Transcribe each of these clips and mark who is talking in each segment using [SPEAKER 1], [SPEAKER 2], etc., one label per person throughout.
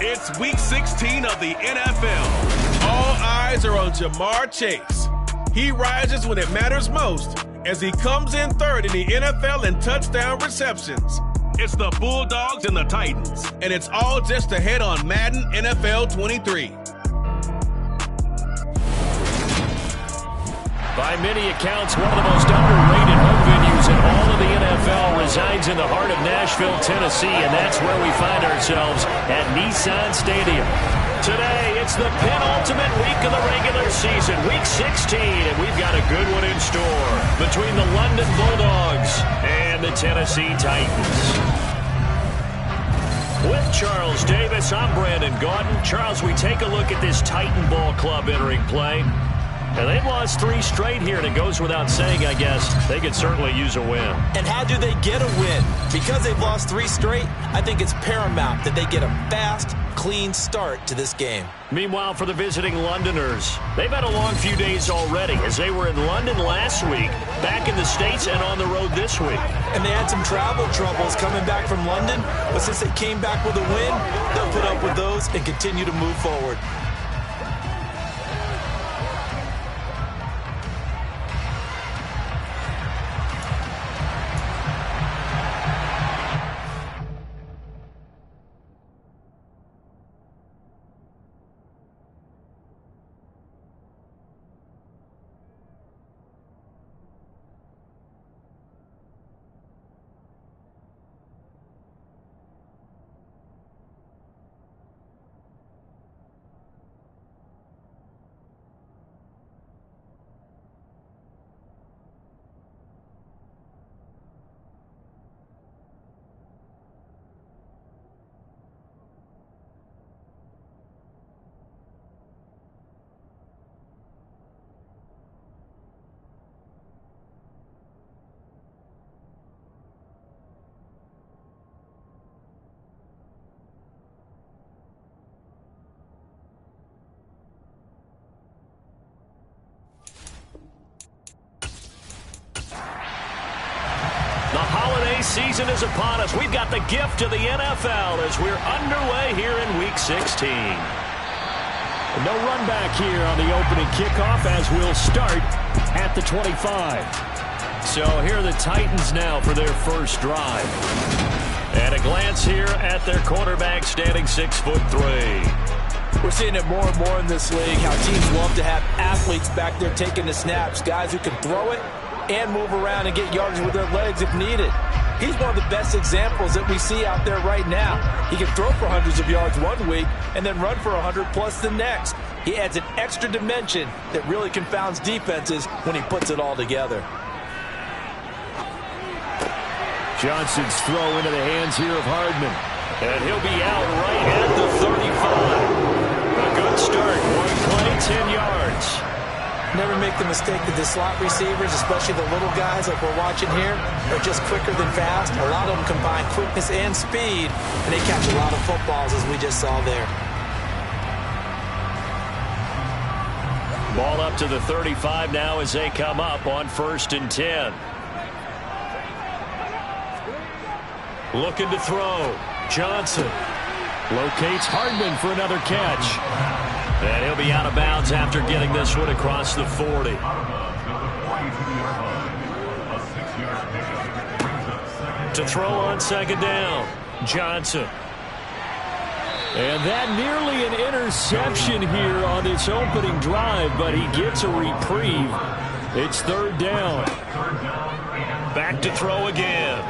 [SPEAKER 1] It's Week 16 of the NFL. All eyes are on Jamar Chase. He rises when it matters most as he comes in third in the NFL in touchdown receptions. It's the Bulldogs and the Titans, and it's all just ahead on Madden NFL 23.
[SPEAKER 2] By many accounts, one of the most underrated home venues in all of the NFL resides in the heart of Nashville, Tennessee, and that's where we find ourselves at Nissan Stadium. Today, it's the penultimate week of the regular season, Week 16, and we've got a good one in store between the London Bulldogs and the Tennessee Titans. With Charles Davis, I'm Brandon Gaudin. Charles, we take a look at this Titan Ball Club entering play. And they've lost 3 straight here, and it goes without saying, I guess, they could certainly use a win.
[SPEAKER 3] And how do they get a win? Because they've lost 3 straight, I think it's paramount that they get a fast, clean start to this game.
[SPEAKER 2] Meanwhile, for the visiting Londoners, they've had a long few days already as they were in London last week, back in the States, and on the road this week.
[SPEAKER 3] And they had some travel troubles coming back from London, but since they came back with a win, they'll put up with those and continue to move forward.
[SPEAKER 2] Season is upon us. We've got the gift of the NFL as we're underway here in Week 16. No run back here on the opening kickoff as we'll start at the 25. So here are the Titans now for their first drive. And a glance here at their quarterback standing 6'3".
[SPEAKER 3] We're seeing it more and more in this league, how teams love to have athletes back there taking the snaps, guys who can throw it and move around and get yards with their legs if needed. He's one of the best examples that we see out there right now. He can throw for hundreds of yards one week and then run for 100+ the next. He adds an extra dimension that really confounds defenses when he puts it all together.
[SPEAKER 2] Johnson's throw into the hands here of Hardman. And he'll be out right at the 35. A good start. One play, 10 yards.
[SPEAKER 3] Never make the mistake that the slot receivers, especially the little guys like we're watching here, are just quicker than fast. A lot of them combine quickness and speed, and they catch a lot of footballs, as we just saw there.
[SPEAKER 2] Ball up to the 35 now as they come up on 1st and 10. Looking to throw. Johnson locates Hardman for another catch. And he'll be out of bounds after getting this one across the 40. To throw on 2nd down, Johnson. And that nearly an interception here on this opening drive, but he gets a reprieve. It's 3rd down. Back to throw again.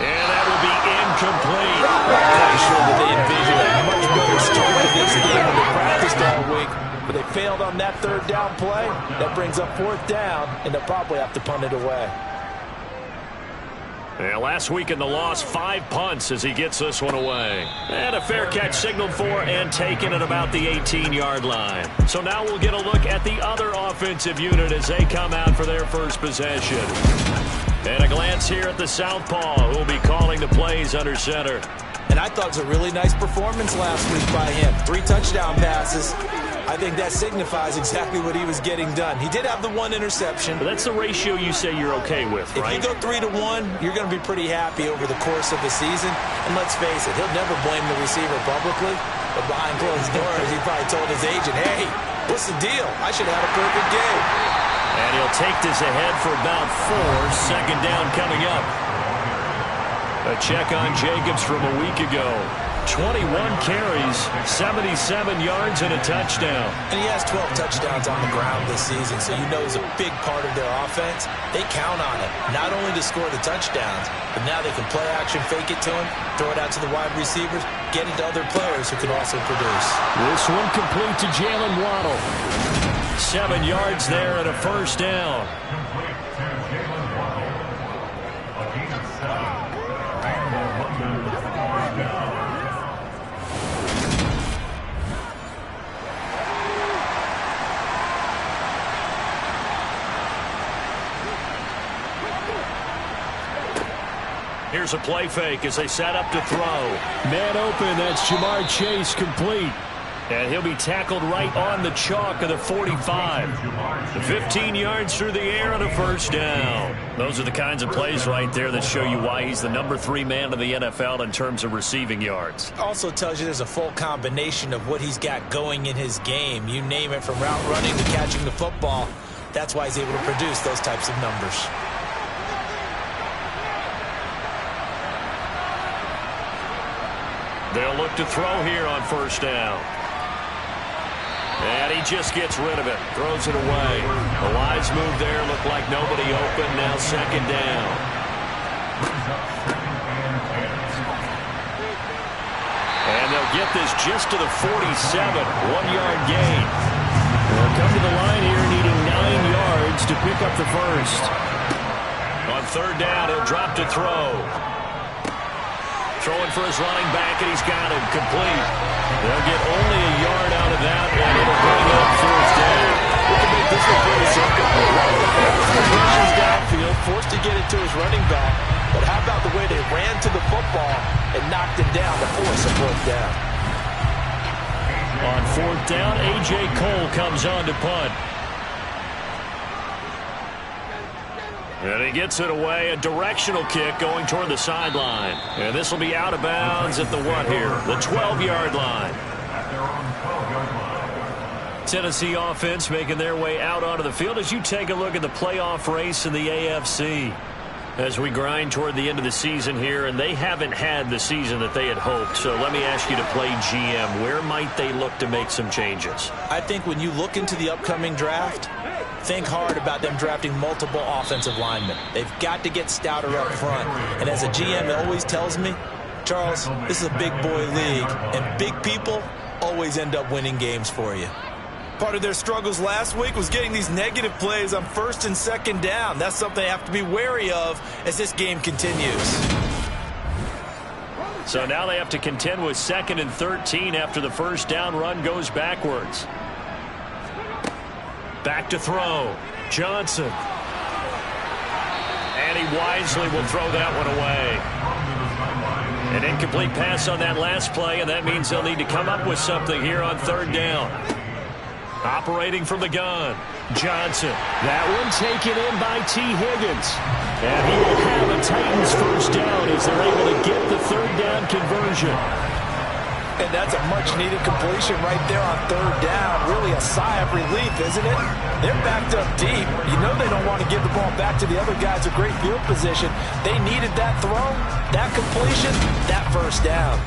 [SPEAKER 2] And that will be incomplete.
[SPEAKER 3] I'm sure that they envisioned a much better start to this game when they practiced all week, but they failed on that 3rd down play. That brings up 4th down, and they'll probably have to punt it away.
[SPEAKER 2] Yeah, last week in the loss, 5 punts as he gets this one away. And a fair catch signaled for and taken at about the 18-yard line. So now we'll get a look at the other offensive unit as they come out for their first possession. And a glance here at the southpaw, who will be calling the plays under center.
[SPEAKER 3] And I thought it was a really nice performance last week by him. 3 touchdown passes. I think that signifies exactly what he was getting done. He did have the one interception.
[SPEAKER 2] But that's the ratio you say you're okay with, right?
[SPEAKER 3] If you go 3-to-1, you're going to be pretty happy over the course of the season. And let's face it, he'll never blame the receiver publicly. But behind closed doors, he probably told his agent, hey, what's the deal? I should have had a perfect game.
[SPEAKER 2] And he'll take this ahead for about 4. Second down coming up. A check on Jacobs from a week ago. 21 carries, 77 yards, and a touchdown.
[SPEAKER 3] And he has 12 touchdowns on the ground this season, so you know he's a big part of their offense. They count on it, not only to score the touchdowns, but now they can play action, fake it to him, throw it out to the wide receivers, get it to other players who can also produce.
[SPEAKER 2] This one complete to Jalen Waddle. 7 yards there and a first down. Here's a play fake as they set up to throw. Man open, that's Jamar Chase complete. And he'll be tackled right on the chalk of the 45. 15 yards through the air and a first down. Those are the kinds of plays right there that show you why he's the number 3 man in the NFL in terms of receiving yards.
[SPEAKER 3] Also tells you there's a full combination of what he's got going in his game. You name it, from route running to catching the football. That's why he's able to produce those types of numbers.
[SPEAKER 2] They'll look to throw here on first down. And he just gets rid of it. Throws it away. A wise move there. Looked like nobody open. Now second down. And they'll get this just to the 47. 1-yard gain. They'll come to the line here needing 9 yards to pick up the first. On third down, he'll drop to throw. Throwing for his running back, and he's got him complete. They'll get only a yard out of that, and it'll bring up fourth down.
[SPEAKER 3] We can make this one pretty simple. Rushes downfield, forced to get it to his running back. But how about the way they ran to the football and knocked him down to force a fourth down?
[SPEAKER 2] On fourth down, A.J. Cole comes on to punt. And he gets it away, a directional kick going toward the sideline. And this will be out of bounds at the what here? The 12-yard line. Tennessee offense making their way out onto the field as you take a look at the playoff race in the AFC. As we grind toward the end of the season here, and they haven't had the season that they had hoped. So let me ask you to play GM. Where might they look to make some changes?
[SPEAKER 3] I think when you look into the upcoming draft, think hard about them drafting multiple offensive linemen. They've got to get stouter up front. And as a GM, it always tells me, Charles, this is a big boy league, and big people always end up winning games for you. Part of their struggles last week was getting these negative plays on first and second down. That's something they have to be wary of as this game continues.
[SPEAKER 2] So now they have to contend with 2nd and 13 after the first down run goes backwards. Back to throw. Johnson. And he wisely will throw that one away. An incomplete pass on that last play, and that means they'll need to come up with something here on third down. Operating from the gun. Johnson. That one taken in by T. Higgins. And he will have a Titans first down as they're able to get the third down conversion.
[SPEAKER 3] And that's a much-needed completion right there on third down. Really a sigh of relief, isn't it? They're backed up deep. You know they don't want to give the ball back to the other guys with great field position. They needed that throw, that completion, that first down.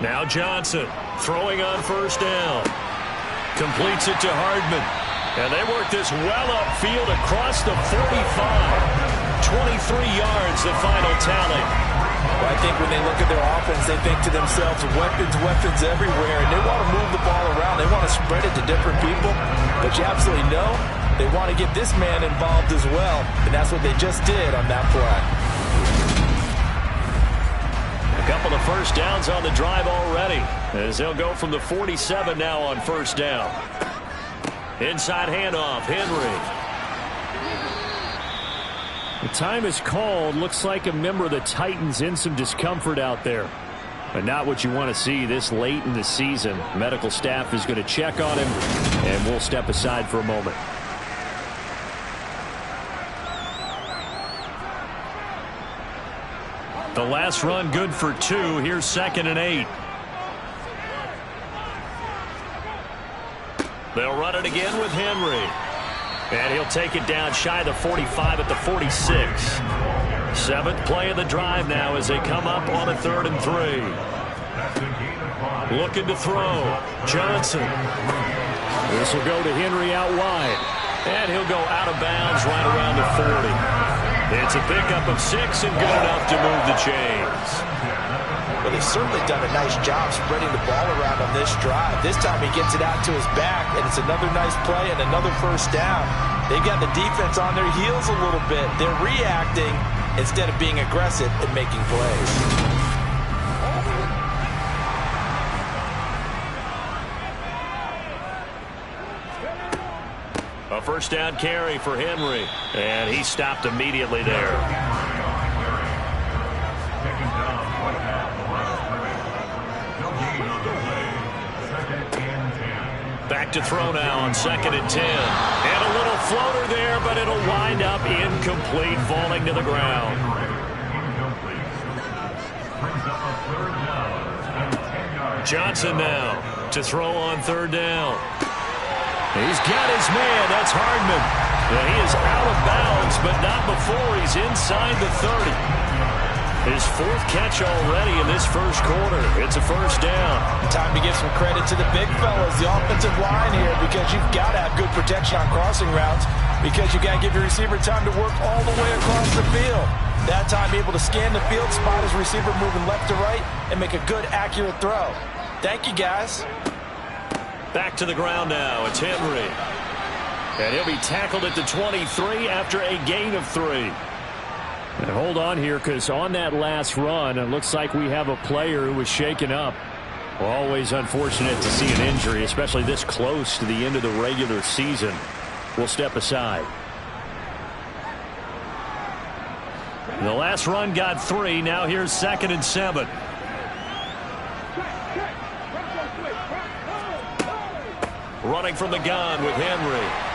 [SPEAKER 2] Now Johnson throwing on first down. Completes it to Hardman. And they work this well upfield across the 45. 23 yards, the final tally.
[SPEAKER 3] Well, I think when they look at their offense, they think to themselves, weapons everywhere. And they want to move the ball around. They want to spread it to different people. But you absolutely know they want to get this man involved as well. And that's what they just did on that play.
[SPEAKER 2] A couple of first downs on the drive already, as they'll go from the 47 now on first down. Inside handoff, Henry. The time is called. Looks like a member of the Titans in some discomfort out there. But not what you want to see this late in the season. Medical staff is going to check on him, and we'll step aside for a moment. The last run good for 2. Here's 2nd and 8. They'll run it again with Henry. And he'll take it down shy of the 45 at the 46. 7th play of the drive now as they come up on a 3rd and 3. Looking to throw. Johnson. This will go to Henry out wide. And he'll go out of bounds right around the 40. It's a pickup of 6 and good enough to move the chains.
[SPEAKER 3] Well, they've certainly done a nice job spreading the ball around on this drive. This time he gets it out to his back, and it's another nice play and another first down. They've got the defense on their heels a little bit. They're reacting instead of being aggressive and making plays.
[SPEAKER 2] A first down carry for Henry, and he stopped immediately there. Back to throw now on 2nd and 10. And a little floater there, but it'll wind up incomplete, falling to the ground. Johnson now to throw on 3rd down. He's got his man. That's Hardman. Now he is out of bounds, but not before he's inside the 30. His 4th catch already in this first quarter. It's a first down.
[SPEAKER 3] Time to give some credit to the big fellas, the offensive line here, because you've got to have good protection on crossing routes, because you got to give your receiver time to work all the way across the field. That time able to scan the field, spot his receiver moving left to right, and make a good, accurate throw. Thank you, guys.
[SPEAKER 2] Back to the ground now. It's Henry. And he'll be tackled at the 23 after a gain of 3. And hold on here, because on that last run, it looks like we have a player who was shaken up. Always unfortunate to see an injury, especially this close to the end of the regular season. We'll step aside. The last run got 3. Now here's 2nd and 7. Running from the gun with Henry.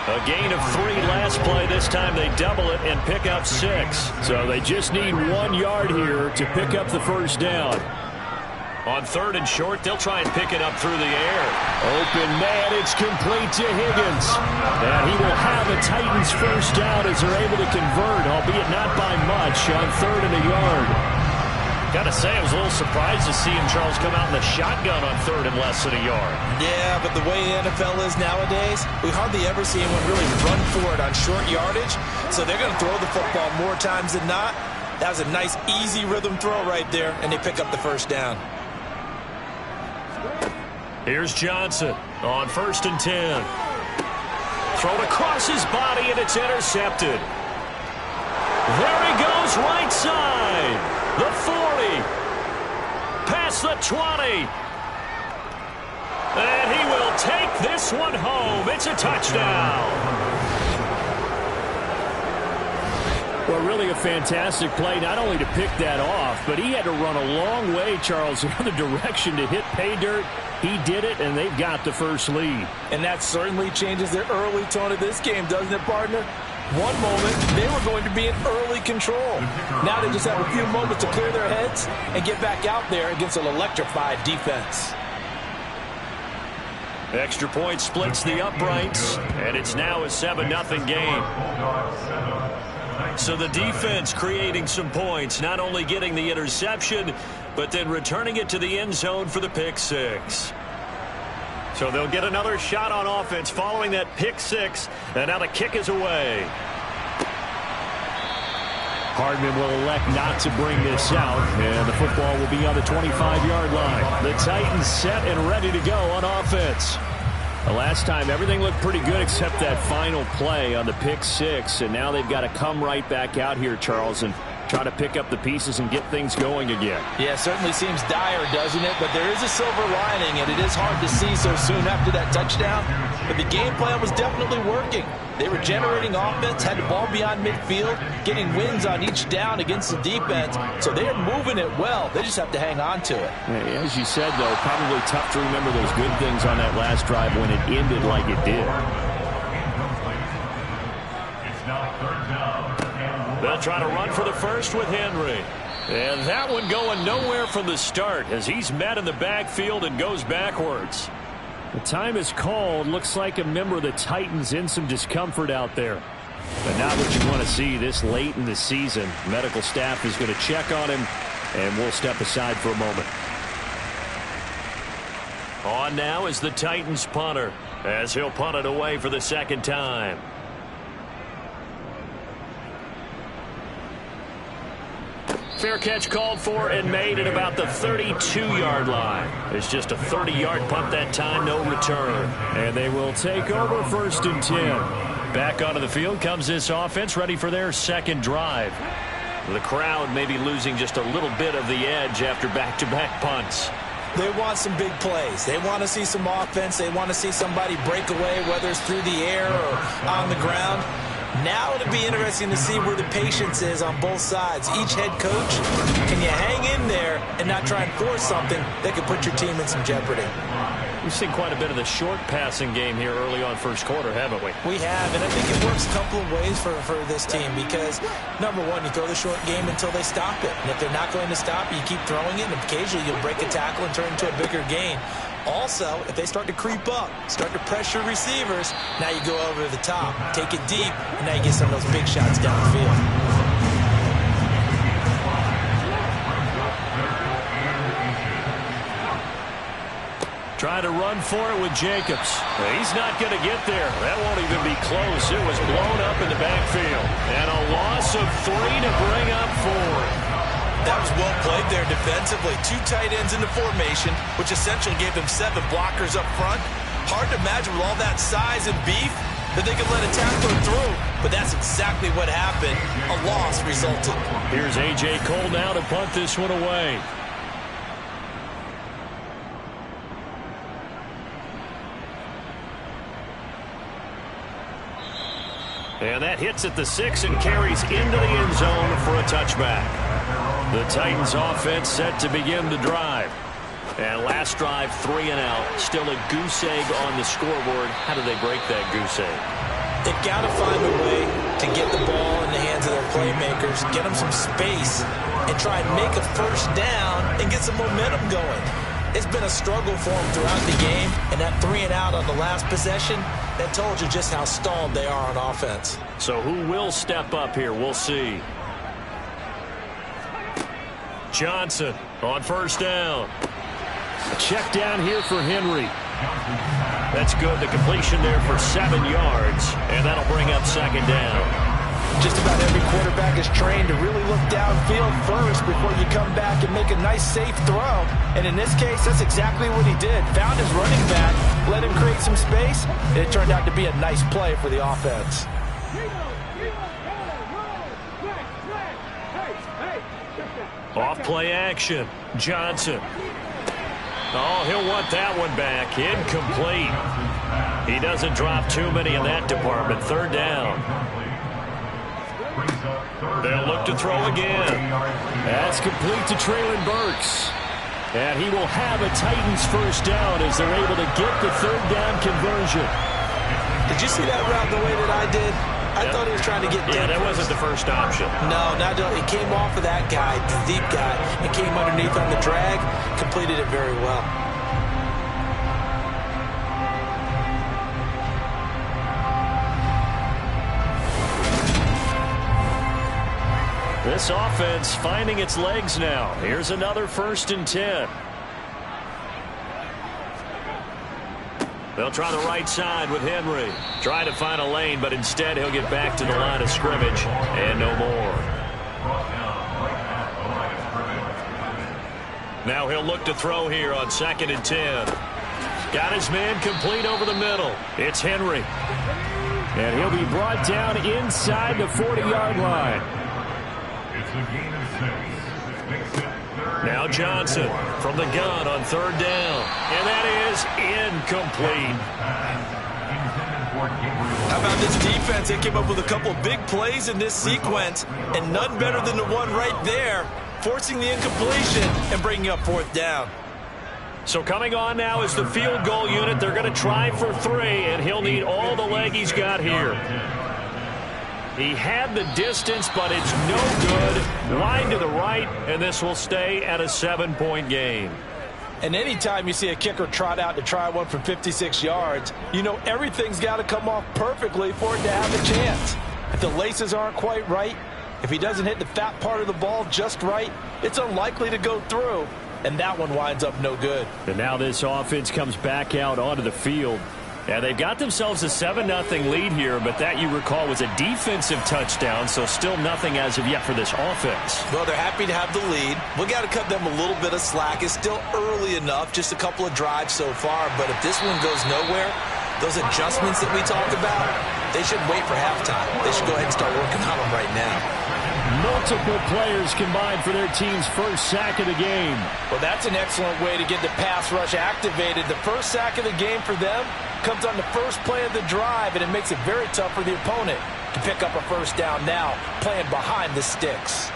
[SPEAKER 2] A gain of 3 last play. This time they double it and pick up 6. So they just need 1 yard here to pick up the first down. On 3rd and short, they'll try and pick it up through the air. Open man, it's complete to Higgins. And he will have a Titans first down as they're able to convert, albeit not by much, on 3rd and a yard. Got to say, I was a little surprised to see him, Charles, come out in the shotgun on 3rd and less than a yard.
[SPEAKER 3] Yeah, but the way the NFL is nowadays, we hardly ever see anyone really run for it on short yardage. So they're going to throw the football more times than not. That was a nice, easy rhythm throw right there, and they pick up the first down.
[SPEAKER 2] Here's Johnson on 1st and 10. Thrown across his body, and it's intercepted. There he goes, right side. The 40. Past the 20. And he will take this one home. It's a touchdown. Well, really a fantastic play, not only to pick that off, but he had to run a long way, Charles, in the other direction to hit pay dirt. He did it, and they've got the first lead.
[SPEAKER 3] And that certainly changes the early tone of this game, doesn't it, partner? One moment, they were going to be in early control. Now they just have a few moments to clear their heads and get back out there against an electrified defense.
[SPEAKER 2] Extra point splits the uprights, and it's now a 7-0 game. So the defense creating some points, not only getting the interception, but then returning it to the end zone for the pick 6. So they'll get another shot on offense following that pick 6, and now the kick is away. Hardman will elect not to bring this out, and the football will be on the 25-yard line. The Titans set and ready to go on offense. The last time, everything looked pretty good except that final play on the pick 6, and now they've got to come right back out here, Charles, and try to pick up the pieces and get things going again.
[SPEAKER 3] Yeah, certainly seems dire, doesn't it? But there is a silver lining, and it is hard to see so soon after that touchdown. But the game plan was definitely working. They were generating offense, had the ball beyond midfield, getting wins on each down against the defense. So they are moving it well. They just have to hang on to it.
[SPEAKER 2] As you said, though, probably tough to remember those good things on that last drive when it ended like it did.
[SPEAKER 4] They'll try to run for the first with Henry. And that one going nowhere from the start as he's met in the backfield and goes backwards.
[SPEAKER 2] The time is called. Looks like a member of the Titans in some discomfort out there. But not what you want to see this late in the season. Medical staff is going to check on him, and we'll step aside for a moment.
[SPEAKER 4] On now is the Titans punter as he'll punt it away for the second time. Fair catch called for and made at about the 32-yard line. It's just a 30-yard punt that time, no return.
[SPEAKER 2] And they will take over 1st and 10.
[SPEAKER 4] Back onto the field comes this offense, ready for their second drive. The crowd may be losing just a little bit of the edge after back-to-back punts.
[SPEAKER 3] They want some big plays. They want to see some offense. They want to see somebody break away, whether it's through the air or on the ground. Now it'll be interesting to see where the patience is on both sides. Each head coach, can you hang in there and not try and force something that could put your team in some jeopardy?
[SPEAKER 4] We've seen quite a bit of the short passing game here early on first quarter, haven't we?
[SPEAKER 3] We have, and I think it works a couple of ways for this team because, number one, you throw the short game until they stop it. And if they're not going to stop it, you keep throwing it, and occasionally you'll break a tackle and turn it into a bigger gain. Also, if they start to creep up, start to pressure receivers, now you go over the top, take it deep, and now you get some of those big shots downfield.
[SPEAKER 4] Trying to run for it with Jacobs. He's not going to get there. That won't even be close. It was blown up in the backfield. And a loss of 3 to bring up 4.
[SPEAKER 3] That was well played there defensively. 2 tight ends in the formation, which essentially gave them 7 blockers up front. Hard to imagine with all that size and beef that they could let a tackler through. But that's exactly what happened. A loss resulted.
[SPEAKER 4] Here's A.J. Cole now to punt this one away. And that hits at the 6 and carries into the end zone for a touchback. The Titans offense set to begin the drive. And last drive, 3 and out. Still a goose egg on the scoreboard. How do they break that goose egg?
[SPEAKER 3] They've got to find a way to get the ball in the hands of their playmakers, get them some space, and try and make a first down and get some momentum going. It's been a struggle for them throughout the game, and that 3 and out on the last possession, that told you just how stalled they are on offense.
[SPEAKER 4] So who will step up here? We'll see. Johnson on first down.
[SPEAKER 2] A check down here for Henry.
[SPEAKER 4] That's good. The completion there for 7 yards, and that'll bring up second down.
[SPEAKER 3] Just about every quarterback is trained to really look downfield first before you come back and make a nice, safe throw. And in this case, that's exactly what he did. Found his running back, let him create some space, and it turned out to be a nice play for the offense.
[SPEAKER 4] Off play action. Johnson. Oh, he'll want that one back. Incomplete. He doesn't drop too many in that department. Third down. They'll look to throw again.
[SPEAKER 2] That's complete to Traylon Burks. And he will have a Titans first down as they're able to get the third down conversion.
[SPEAKER 3] Did you see that route the way that I did? I thought he was trying to get deep.
[SPEAKER 4] Yeah, that wasn't the first option.
[SPEAKER 3] No, it came off of that guy, the deep guy, and came underneath on the drag, completed it very well.
[SPEAKER 4] This offense finding its legs now. Here's another 1st and 10. They'll try the right side with Henry. Try to find a lane, but instead he'll get back to the line of scrimmage and no more. Now he'll look to throw here on 2nd and 10. Got his man complete over the middle. It's Henry.
[SPEAKER 2] And he'll be brought down inside the 40-yard line. Now Johnson from the gun on third down. And that is incomplete.
[SPEAKER 3] How about this defense? They came up with a couple of big plays in this sequence, and none better than the one right there, forcing the incompletion and bringing up fourth down.
[SPEAKER 2] So coming on now is the field goal unit. They're going to try for 3, and he'll need all the leg he's got here. He had the distance, but it's no good. Line to the right, and this will stay at a 7-point game.
[SPEAKER 3] And anytime you see a kicker trot out to try one from 56 yards, you know everything's got to come off perfectly for it to have a chance. If the laces aren't quite right, if he doesn't hit the fat part of the ball just right, it's unlikely to go through, and that one winds up no good.
[SPEAKER 2] And now this offense comes back out onto the field. And they've got themselves a 7-0 lead here, but that, you recall, was a defensive touchdown, so still nothing as of yet for this offense.
[SPEAKER 3] Well, they're happy to have the lead. We got to cut them a little bit of slack. It's still early enough, just a couple of drives so far, but if this one goes nowhere, those adjustments that we talked about, they shouldn't wait for halftime. They should go ahead and start working on them right now.
[SPEAKER 2] Multiple players combined for their team's first sack of the game.
[SPEAKER 3] Well, that's an excellent way to get the pass rush activated. The first sack of the game for them comes on the first play of the drive, and it makes it very tough for the opponent to pick up a first down now, playing behind the sticks.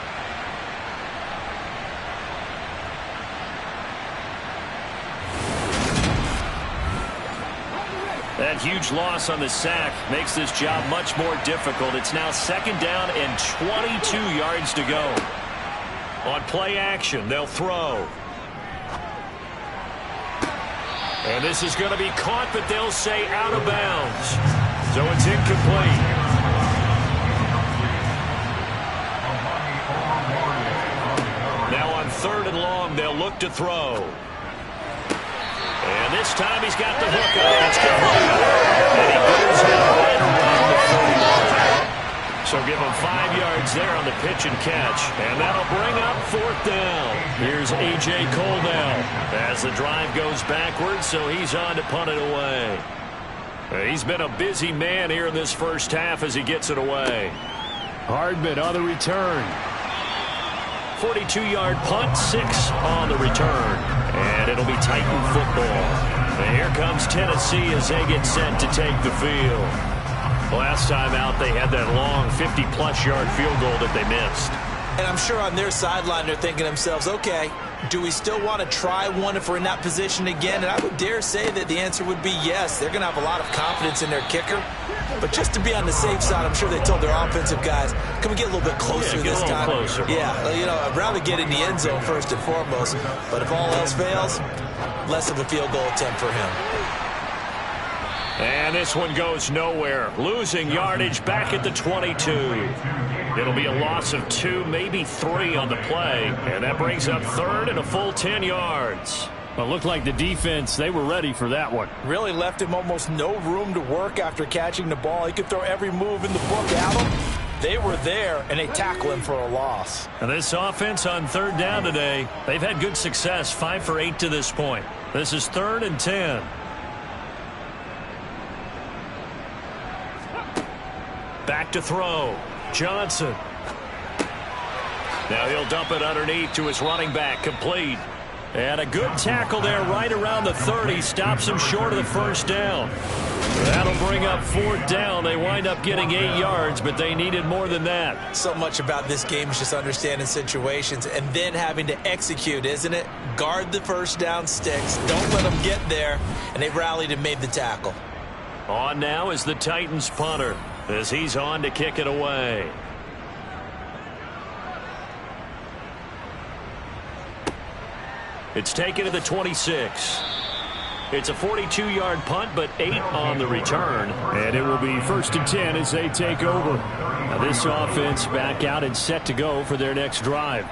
[SPEAKER 2] That huge loss on the sack makes this job much more difficult. It's now 2nd down and 22 yards to go. On play action, they'll throw. And this is going to be caught, but they'll say out of bounds. So it's incomplete. Now on 3rd and long, they'll look to throw. And this time he's got the hook on. It's complete. And he goes out right around the 30. So give him 5 yards there on the pitch and catch. And that'll bring up 4th down. Here's A.J. Cole now as the drive goes backwards, so he's on to punt it away. He's been a busy man here in this first half as he gets it away. Hardman on the return. 42-yard punt, 6 on the return. And it'll be Titan football. And here comes Tennessee as they get set to take the field. Last time out, they had that long 50-plus yard field goal that they missed.
[SPEAKER 3] And I'm sure on their sideline they're thinking to themselves, okay, do we still want to try one if we're in that position again? And I would dare say that the answer would be yes. They're going to have a lot of confidence in their kicker. But just to be on the safe side, I'm sure they told their offensive guys, can we get a little bit closer this time?
[SPEAKER 2] Closer.
[SPEAKER 3] Yeah, you know, I'd rather get in the end zone first and foremost. But if all else fails, less of a field goal attempt for him.
[SPEAKER 2] And this one goes nowhere. Losing yardage back at the 22. It'll be a loss of 2, maybe 3 on the play. And that brings up 3rd and a full 10 yards. Well, it looked like the defense, they were ready for that one.
[SPEAKER 3] Really left him almost no room to work after catching the ball. He could throw every move in the book at him. They were there, and they tackle him for a loss.
[SPEAKER 2] And this offense on 3rd down today, they've had good success, 5 for 8 to this point. This is 3rd and 10. Back to throw. Johnson. Now he'll dump it underneath to his running back. Complete. And a good tackle there right around the 30. Stops him short of the first down. That'll bring up 4th down. They wind up getting 8 yards, but they needed more than that.
[SPEAKER 3] So much about this game is just understanding situations and then having to execute, isn't it? Guard the first down sticks. Don't let them get there. And they rallied and made the tackle.
[SPEAKER 2] On now is the Titans punter as he's on to kick it away. It's taken to the 26. It's a 42-yard punt, but 8 on the return. And it will be 1st and 10 as they take over. Now this offense back out and set to go for their next drive.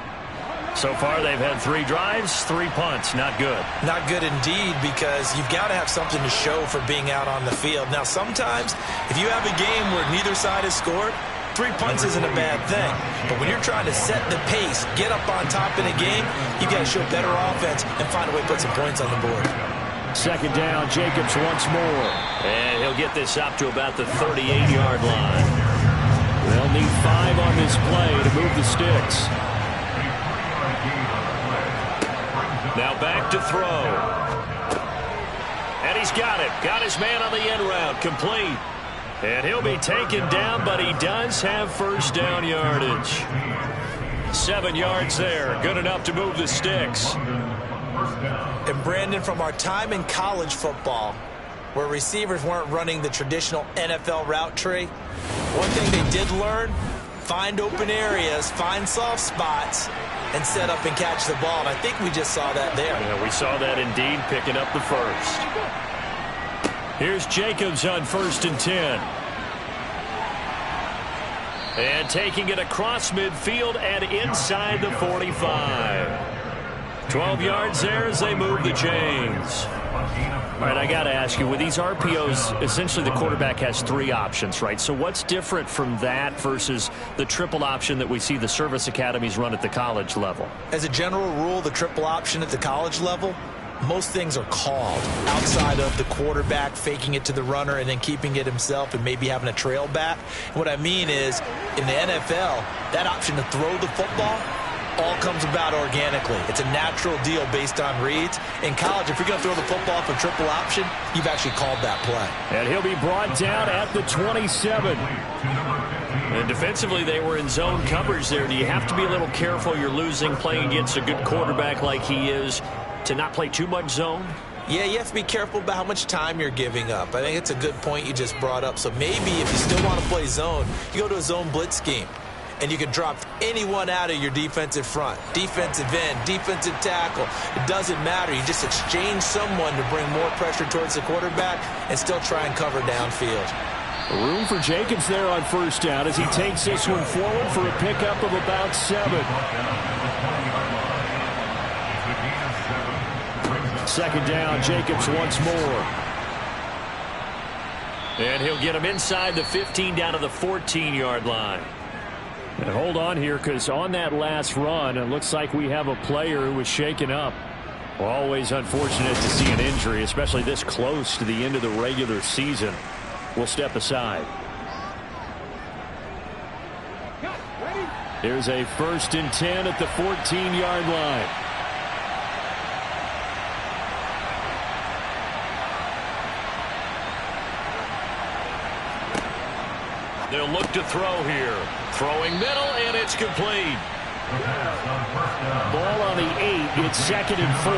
[SPEAKER 2] So far, they've had 3 drives, 3 punts. Not good. Not good indeed, because you've got to have something to show for being out on the field. Now, sometimes, if you have a game where neither side has scored, 3 punts isn't a bad thing. But when you're trying to set the pace, get up on top in a game, you've got to show better offense and find a way to put some points on the board. 2nd down, Jacobs once more. And he'll get this up to about the 38-yard line. They'll need 5 on this play to move the sticks.
[SPEAKER 4] Now back to throw. And he's got it. Got his man on the end route. Complete. And he'll be taken down, but he does have first down yardage. 7 yards there. Good enough to move the sticks.
[SPEAKER 3] And Brandon, from our time in college football, where receivers weren't running the traditional NFL route tree, one thing they did learn, find open areas, find soft spots, and set up and catch the ball. And I think we just saw that there.
[SPEAKER 4] Yeah, we saw that indeed, picking up the first.
[SPEAKER 2] Here's Jacobs on 1st and 10.
[SPEAKER 4] And taking it across midfield and inside the 45. 12 yards there as they move the chains.
[SPEAKER 2] All right, I got to ask you, with these RPOs, essentially the quarterback has 3 options, right? So what's different from that versus the triple option that we see the service academies run at the college level?
[SPEAKER 3] As a general rule, the triple option at the college level, most things are called outside of the quarterback faking it to the runner and then keeping it himself and maybe having a trail back. And what I mean is, in the NFL, that option to throw the football all comes about organically. It's a natural deal based on reads. In college, if you're going to throw the football for triple option, you've actually called that play.
[SPEAKER 2] And he'll be brought down at the 27.
[SPEAKER 4] And defensively, they were in zone coverage there. Do you have to be a little careful? You're losing, playing against a good quarterback like he is, to not play too much zone?
[SPEAKER 3] Yeah, you have to be careful about how much time you're giving up. I think it's a good point you just brought up. So maybe if you still want to play zone, you go to a zone blitz scheme. And you can drop anyone out of your defensive front. Defensive end, defensive tackle. It doesn't matter. You just exchange someone to bring more pressure towards the quarterback and still try and cover downfield.
[SPEAKER 2] Room for Jacobs there on 1st down as he takes this one forward for a pickup of about 7. 2nd down, Jacobs once more.
[SPEAKER 4] And he'll get him inside the 15 down to the 14-yard line.
[SPEAKER 2] And hold on here, because on that last run, it looks like we have a player who was shaken up. Well, always unfortunate to see an injury, especially this close to the end of the regular season. We'll step aside. Here's a 1st and 10 at the 14-yard line.
[SPEAKER 4] They'll look to throw here. Throwing middle, and it's complete.
[SPEAKER 2] Ball on the 8. It's 2nd and 4.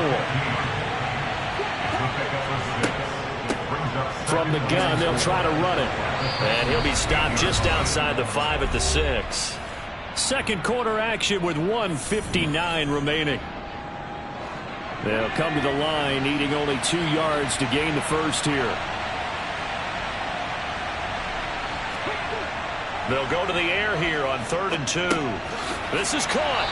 [SPEAKER 2] From the gun, they'll try to run it.
[SPEAKER 4] And he'll be stopped just outside the 5 at the 6.
[SPEAKER 2] Second quarter action with 1:59 remaining. They'll come to the line, needing only 2 yards to gain the first here.
[SPEAKER 4] They'll go to the air here on 3rd and 2. This is caught.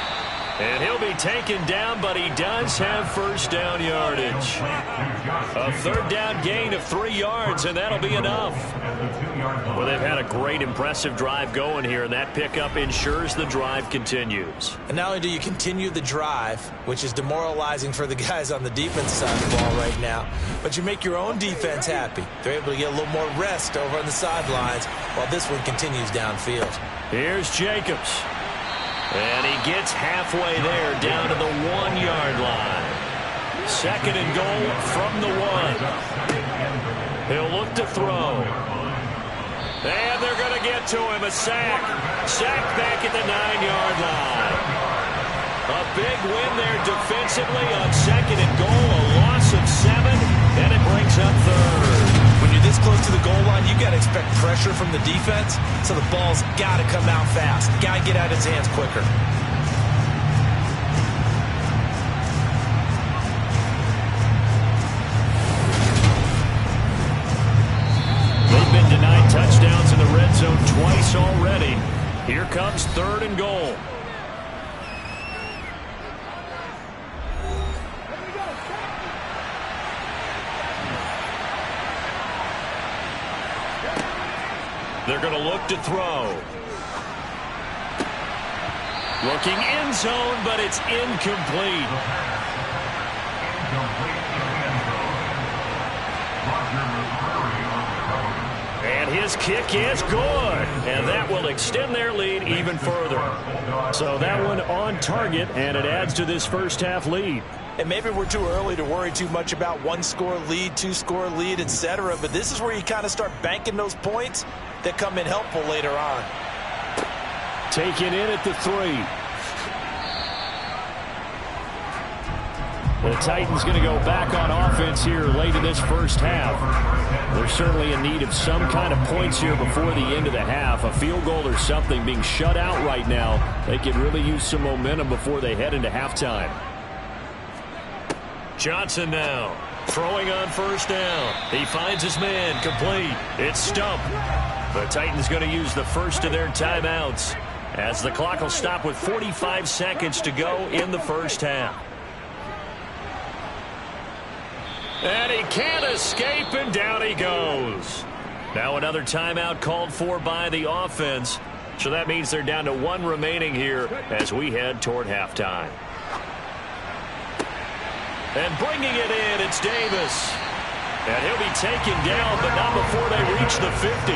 [SPEAKER 4] And he'll be taken down, but he does have first down yardage. A 3rd down gain of 3 yards, and that'll be enough. Well, they've had a great, impressive drive going here, and that pickup ensures the drive continues.
[SPEAKER 3] And not only do you continue the drive, which is demoralizing for the guys on the defense side of the ball right now, but you make your own defense happy. They're able to get a little more rest over on the sidelines while this one continues downfield.
[SPEAKER 2] Here's Jacobs.
[SPEAKER 4] And he gets halfway there, down to the 1-yard line. 2nd and goal from the 1. He'll look to throw. And they're going to get to him. A sack. Sack back at the 9-yard line. A big win there defensively on 2nd and goal. A loss of 7, and it brings up 3rd.
[SPEAKER 3] When you're this close to the goal line, you got to expect pressure from the defense, so the ball's got to come out fast. Got to get out of his hands quicker.
[SPEAKER 2] They've been denied touchdowns in the red zone twice already. Here comes 3rd and goal.
[SPEAKER 4] They're going to look to throw.
[SPEAKER 2] Looking end zone, but it's incomplete.
[SPEAKER 4] And
[SPEAKER 2] his kick is good. And that will extend their lead even further. So that one on target, and it adds to this first half lead.
[SPEAKER 3] And maybe we're too early to worry too much about one-score lead, two-score lead, etc. But this is where you kind of start banking those points that come in helpful later on.
[SPEAKER 2] Taken in at the 3. The Titans going to go back on offense here late in this first half. They're certainly in need of some kind of points here before the end of the half. A field goal or something, being shut out right now. They could really use some momentum before they head into halftime. Johnson now throwing on first down. He finds his man, complete. It's Stump. The Titans going to use the first of their timeouts as the clock will stop with 45 seconds to go in the first half. And he can't escape, and down he goes. Now another timeout called for by the offense. So that means they're down to 1 remaining here as we head toward halftime. And bringing it in, it's Davis. And he'll be taken down, but not before they reach the 50.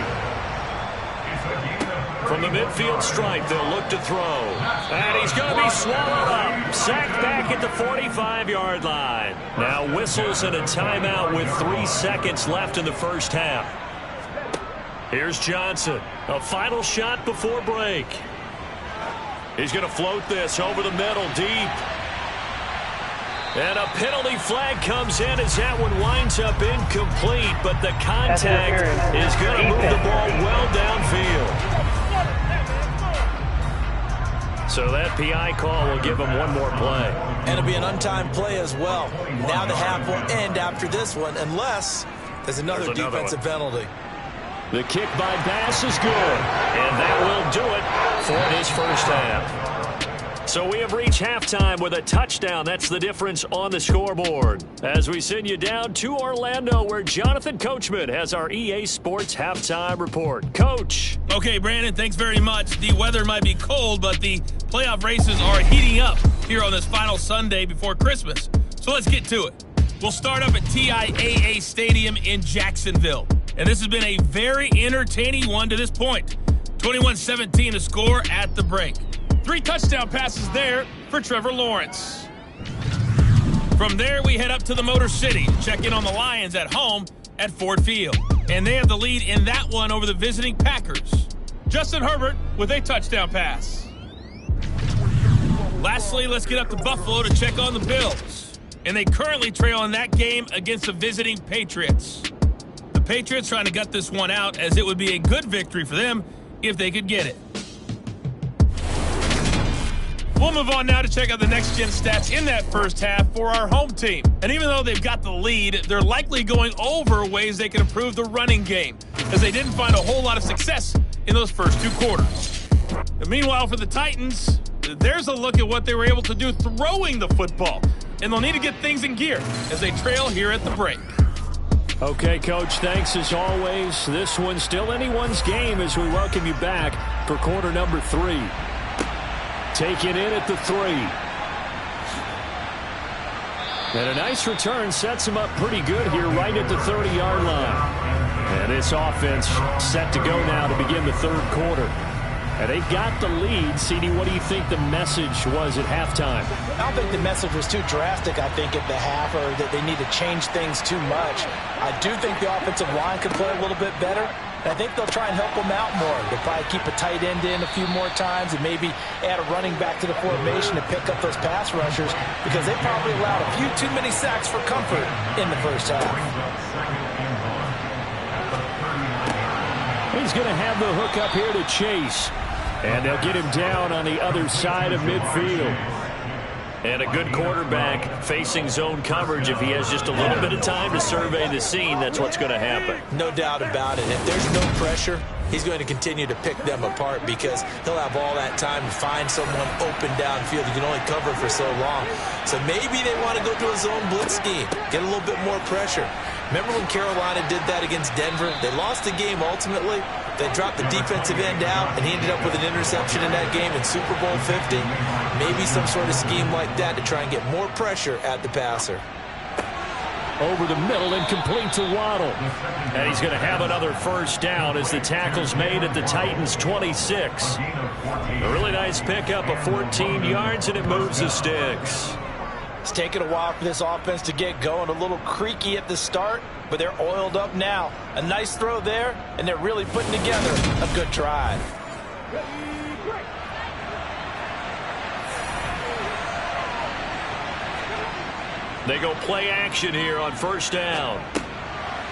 [SPEAKER 2] From the midfield stripe, they'll look to throw. And he's going to be swallowed up. Sacked back at the 45-yard line. Now whistles and a timeout with 3 seconds left in the first half. Here's Johnson. A final shot before break. He's going to float this over the middle deep. And a penalty flag comes in as that one winds up incomplete, but the contact is going to move the ball well downfield. So that PI call will give him one more play.
[SPEAKER 3] And it'll be an untimed play as well. Now the half will end after this one, unless there's another defensive penalty.
[SPEAKER 2] The kick by Bass is good, and that will do it for this first half. So we have reached halftime with a touchdown. That's the difference on the scoreboard. As we send you down to Orlando, where Jonathan Coachman has our EA Sports Halftime Report. Coach.
[SPEAKER 1] Okay, Brandon, thanks very much. The weather might be cold, but the playoff races are heating up here on this final Sunday before Christmas. So let's get to it. We'll start up at TIAA Stadium in Jacksonville. And this has been a very entertaining one to this point. 21-17 to score at the break. 3 touchdown passes there for Trevor Lawrence. From there, we head up to the Motor City to check in on the Lions at home at Ford Field. And they have the lead in that one over the visiting Packers. Justin Herbert with a touchdown pass. Lastly, let's get up to Buffalo to check on the Bills. And they currently trail in that game against the visiting Patriots. The Patriots trying to gut this one out, as it would be a good victory for them if they could get it. We'll move on now to check out the next-gen stats in that first half for our home team. And even though they've got the lead, they're likely going over ways they can improve the running game, as they didn't find a whole lot of success in those first 2 quarters. And meanwhile, for the Titans, there's a look at what they were able to do throwing the football. And they'll need to get things in gear as they trail here at the break.
[SPEAKER 2] Okay, Coach, thanks as always. This one's still anyone's game as we welcome you back for quarter number 3. Taken in at the 3. And a nice return sets him up pretty good here right at the 30-yard line. And this offense set to go now to begin the third quarter. And they got the lead. CD, what do you think the message was at halftime?
[SPEAKER 3] I don't think the message was too drastic, I think, at the half, or that they need to change things too much. I do think the offensive line could play a little bit better. I think they'll try and help them out more. They'll probably keep a tight end in a few more times and maybe add a running back to the formation to pick up those pass rushers, because they probably allowed a few too many sacks for comfort in the first half.
[SPEAKER 2] He's going to have the hook up here to Chase. And they'll get him down on the other side of midfield. And a good quarterback facing zone coverage. If he has just a little bit of time to survey the scene, that's what's going to happen.
[SPEAKER 3] No doubt about it. If there's no pressure, he's going to continue to pick them apart, because he'll have all that time to find someone open downfield. You can only cover for so long. So maybe they want to go to a zone blitz scheme, get a little bit more pressure. Remember when Carolina did that against Denver? They lost the game ultimately. They dropped the defensive end out, and he ended up with an interception in that game in Super Bowl 50. Maybe some sort of scheme like that to try and get more pressure at the passer.
[SPEAKER 2] over the middle and complete to Waddle.
[SPEAKER 4] And he's going to have another first down as the tackle's made at the Titans' 26. A really nice pickup of 14 yards, and it moves the sticks.
[SPEAKER 3] It's taken a while for this offense to get going. A little creaky at the start, but they're oiled up now. A nice throw there, and they're really putting together a good drive.
[SPEAKER 4] They go play action here on first down.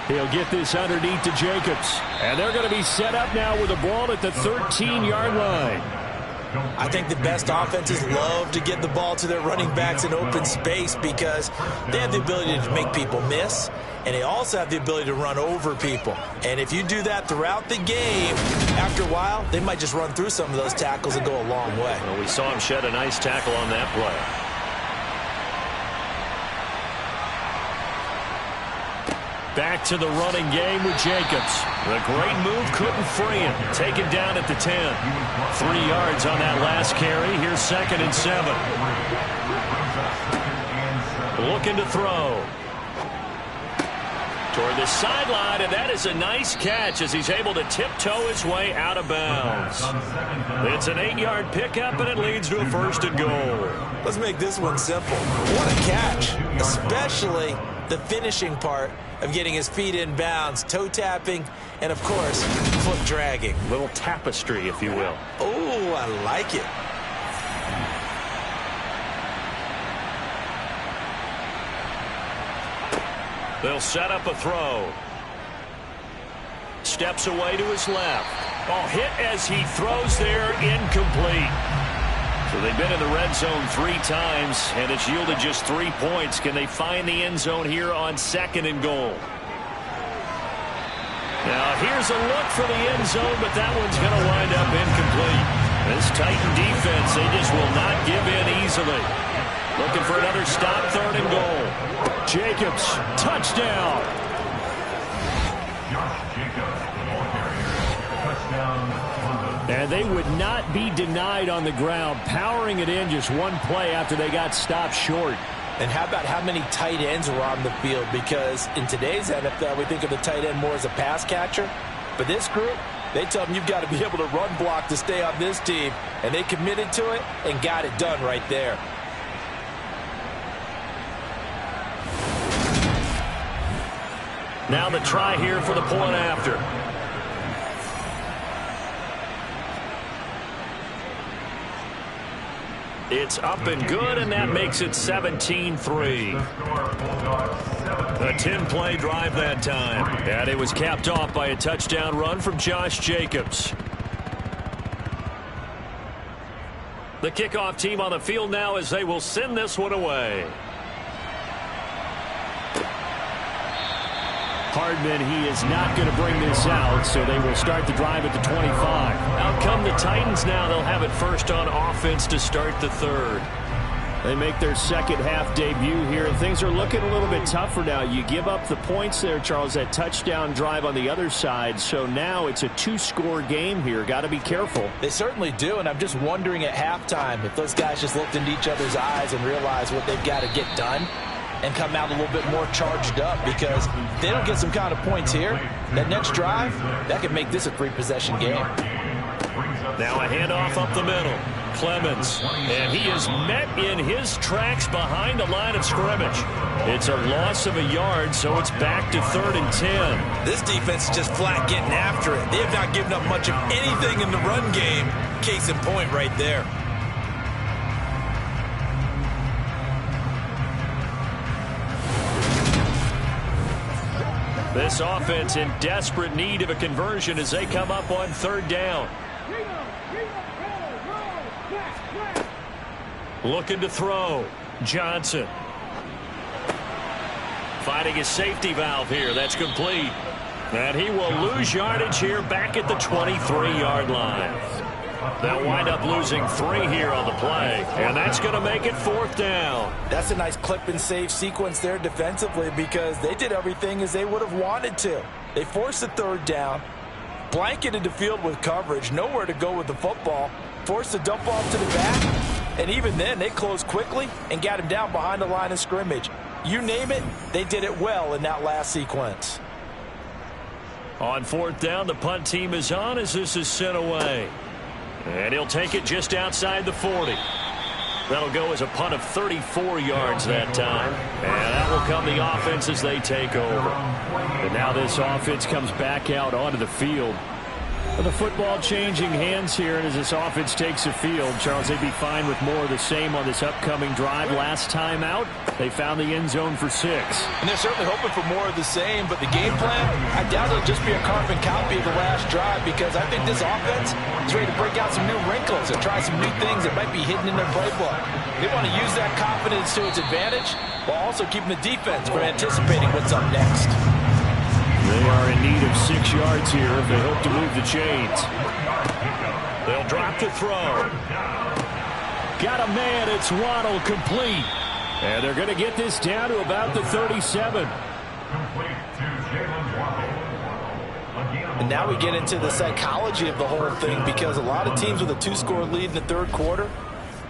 [SPEAKER 2] He'll get this underneath to Jacobs. And they're going to be set up now with a ball at the 13-yard line.
[SPEAKER 3] I think the best offenses love to get the ball to their running backs in open space because they have the ability to make people miss, and they also have the ability to run over people. And if you do that throughout the game, after a while, they might just run through some of those tackles and go a long way.
[SPEAKER 4] Well, we saw him shed a nice tackle on that play. Back to the running game with Jacobs. The great move couldn't free him. Taken down at the 10. 3 yards on that last carry. Here's 2nd and 7. Looking to throw. Toward the sideline, and that is a nice catch as he's able to tiptoe his way out of bounds. It's an 8-yard pickup, and it leads to a 1st and goal.
[SPEAKER 3] Let's make this one simple. What a catch, especially the finishing part of getting his feet in bounds, toe tapping, and of course, foot dragging.
[SPEAKER 4] Little tapestry, if you will.
[SPEAKER 3] Oh, I like it.
[SPEAKER 4] They'll set up a throw. Steps away to his left. Oh, hit as he throws there, incomplete. So they've been in the red zone 3 times, and it's yielded just 3 points. Can they find the end zone here on 2nd and goal? Now, here's a look for the end zone, but that one's going to wind up incomplete. This Titan defense, they just will not give in easily. Looking for another stop, 3rd and goal.
[SPEAKER 2] Jacobs, touchdown. And they would not be denied on the ground, powering it in just one play after they got stopped short.
[SPEAKER 3] And how about how many tight ends were on the field? Because in today's NFL, we think of the tight end more as a pass catcher. But this group, they tell them you've got to be able to run block to stay on this team. And they committed to it and got it done right there.
[SPEAKER 4] Now the try here for the point after. It's up and good, and that makes it 17-3. A 10-play drive that time. And it was capped off by a touchdown run from Josh Jacobs. The kickoff team on the field now as they will send this one away.
[SPEAKER 2] Hardman, he is not going to bring this out, so they will start the drive at the 25.
[SPEAKER 4] Out come the Titans now. They'll have it first on offense to start the 3rd.
[SPEAKER 2] They make their second half debut here, and things are looking a little bit tougher now. You give up the points there, Charles, that touchdown drive on the other side, so now it's a 2-score game here. Got to be careful.
[SPEAKER 3] They certainly do, and I'm just wondering at halftime if those guys just looked into each other's eyes and realized what they've got to get done and come out a little bit more charged up, because if they don't get some kind of points here, that next drive, that could make this a 3-possession game.
[SPEAKER 4] Now a handoff up the middle. Clemens, and he is met in his tracks behind the line of scrimmage. It's a loss of a yard, so it's back to 3rd and 10.
[SPEAKER 3] This defense is just flat getting after it. They have not given up much of anything in the run game. Case in point right there.
[SPEAKER 4] This offense in desperate need of a conversion as they come up on 3rd down. Looking to throw. Johnson. Finding his safety valve here. That's complete. And he will lose yardage here back at the 23-yard line. They'll wind up losing 3 here on the play, and that's going to make it 4th down.
[SPEAKER 3] That's a nice clip and save sequence there defensively, because they did everything as they would have wanted to. They forced the 3rd down, blanketed the field with coverage, nowhere to go with the football, forced the dump off to the back, and even then they closed quickly and got him down behind the line of scrimmage. You name it, they did it well in that last sequence.
[SPEAKER 2] On fourth down, the punt team is on as this is sent away. And he'll take it just outside the 40. That'll go as a punt of 34 yards that time. And that will come the offense as they take over. And now this offense comes back out onto the field. The football changing hands here, and as this offense takes the field, Charles, they'd be fine with more of the same on this upcoming drive. Last time out, they found the end zone for 6.
[SPEAKER 3] And they're certainly hoping for more of the same, but the game plan, I doubt it'll just be a carbon copy of the last drive, because I think this offense is ready to break out some new wrinkles and try some new things that might be hidden in their playbook. They want to use that confidence to its advantage while also keeping the defense from anticipating what's up next.
[SPEAKER 2] They are in need of 6 yards here if they hope to move the chains. They'll drop to throw. Got a man. It's Waddle, complete. And they're going to get this down to about the 37.
[SPEAKER 3] And now we get into the psychology of the whole thing, because a lot of teams with a 2-score lead in the third quarter,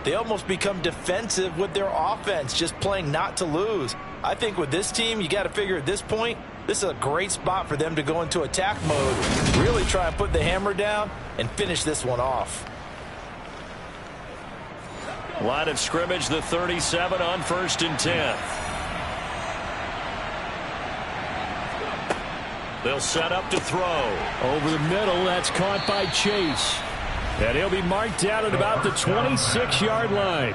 [SPEAKER 3] they almost become defensive with their offense, just playing not to lose. I think with this team, you got to figure at this point, this is a great spot for them to go into attack mode, really try and put the hammer down and finish this one off.
[SPEAKER 2] Line of scrimmage, the 37 on 1st and 10. They'll set up to throw. Over the middle, that's caught by Chase. And he'll be marked down at about the 26-yard line.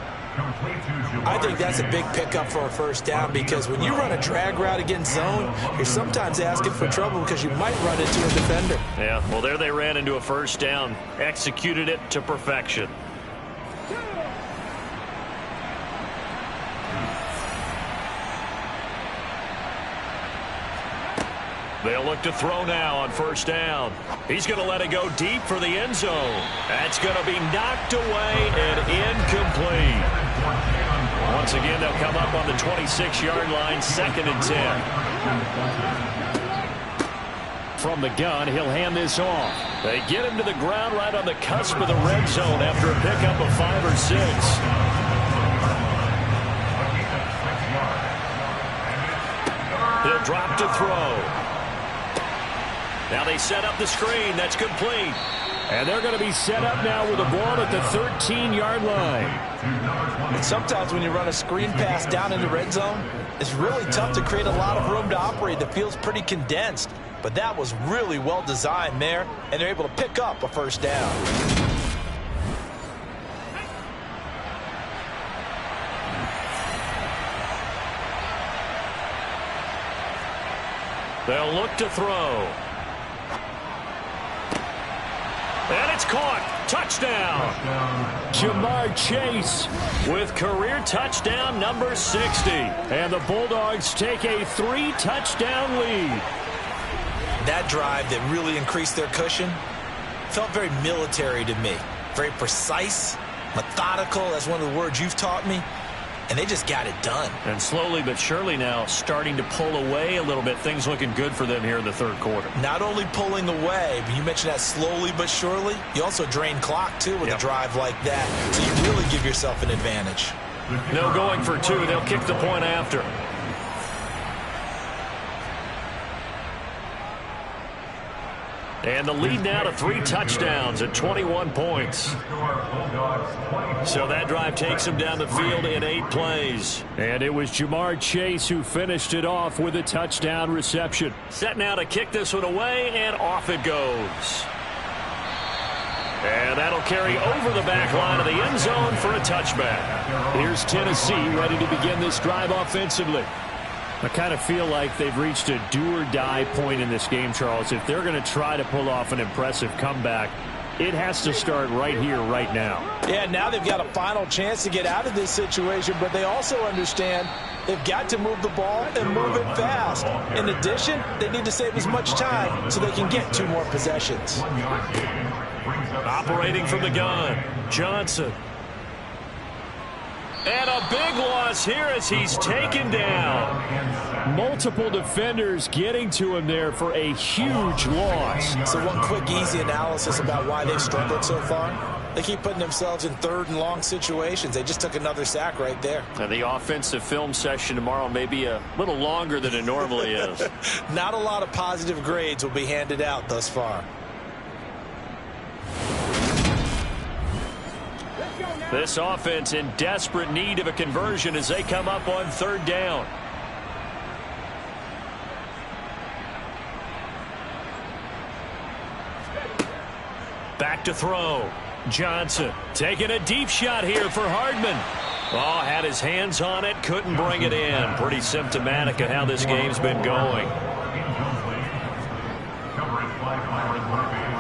[SPEAKER 3] I think that's a big pickup for a first down, because when you run a drag route against zone, you're sometimes asking for trouble because you might run into a defender.
[SPEAKER 2] Yeah, well, there they ran into a first down. Executed it to perfection. They'll look to throw now on first down. He's going to let it go deep for the end zone. That's going to be knocked away and incomplete. Once again, they'll come up on the 26-yard line, 2nd and 10. From the gun, he'll hand this off. They get him to the ground right on the cusp of the red zone after a pickup of 5 or 6. He'll drop to throw. Now they set up the screen. That's complete. And they're going to be set up now with the ball at the 13-yard line.
[SPEAKER 3] And sometimes when you run a screen pass down in the red zone, it's really tough to create a lot of room to operate. The field's pretty condensed. But that was really well designed there, and they're able to pick up a first down.
[SPEAKER 2] They'll look to throw. And it's caught. Touchdown. Jamar Chase with career touchdown number 60. And the Bulldogs take a 3-touchdown lead.
[SPEAKER 3] That drive that really increased their cushion felt very military to me. Very precise, methodical. That's one of the words you've taught me. And they just got it done.
[SPEAKER 2] And slowly but surely now starting to pull away a little bit. Things looking good for them here in the third quarter.
[SPEAKER 3] Not only pulling away, but you mentioned that slowly but surely. You also drain clock, too, with a drive like that. So you really give yourself an advantage.
[SPEAKER 2] No going for 2. They'll kick the point after. And the lead now to 3 touchdowns at 21 points. So that drive takes him down the field in 8 plays. And it was Jamar Chase who finished it off with a touchdown reception. Set now to kick this one away, and off it goes. And that'll carry over the back line of the end zone for a touchback. Here's Tennessee ready to begin this drive offensively. I kind of feel like they've reached a do-or-die point in this game, Charles. If they're going to try to pull off an impressive comeback, it has to start right here, right now.
[SPEAKER 3] Yeah, now they've got a final chance to get out of this situation, but they also understand they've got to move the ball and move it fast. In addition, they need to save as much time so they can get 2 more possessions.
[SPEAKER 2] Operating from the gun, Johnson. And a big loss here as he's taken down. Multiple defenders getting to him there for a huge loss.
[SPEAKER 3] So one quick, easy analysis about why they've struggled so far. They keep putting themselves in third and long situations. They just took another sack right there.
[SPEAKER 2] And the offensive film session tomorrow may be a little longer than it normally is.
[SPEAKER 3] Not a lot of positive grades will be handed out thus far.
[SPEAKER 2] This offense in desperate need of a conversion as they come up on third down. Back to throw. Johnson taking a deep shot here for Hardman. Oh, had his hands on it, couldn't bring it in. Pretty symptomatic of how this game's been going.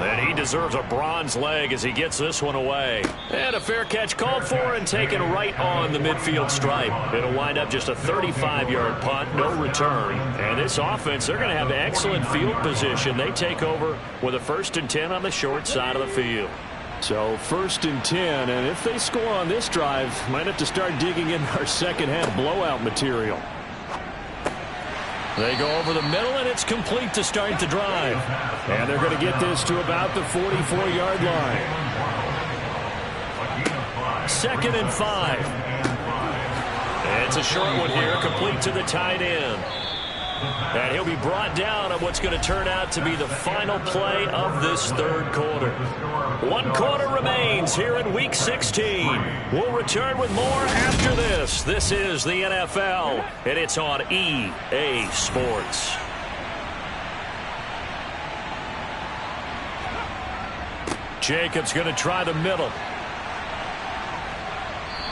[SPEAKER 2] And he deserves a bronze leg as he gets this one away. And a fair catch called for and taken right on the midfield stripe. It'll wind up just a 35-yard punt, no return. And this offense, they're going to have excellent field position. They take over with a 1st and 10 on the short side of the field. So 1st and 10, and if they score on this drive, might have to start digging in our second half blowout material. They go over the middle, and it's complete to start the drive. And they're going to get this to about the 44-yard line. 2nd and 5. It's a short one here, complete to the tight end. And he'll be brought down on what's going to turn out to be the final play of this third quarter. 1 quarter remains here in Week 16. We'll return with more after this. This is the NFL, and it's on EA Sports. Jacobs going to try the middle.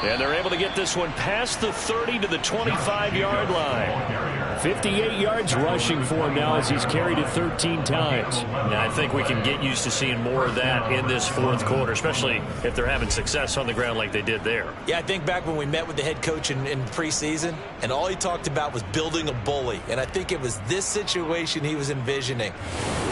[SPEAKER 2] And they're able to get this one past the 30 to the 25-yard line. 58 yards rushing for him now as he's carried it 13 times. And I think we can get used to seeing more of that in this fourth quarter, especially if they're having success on the ground like they did there.
[SPEAKER 3] Yeah, I think back when we met with the head coach in preseason, and all he talked about was building a bully. And I think it was this situation he was envisioning.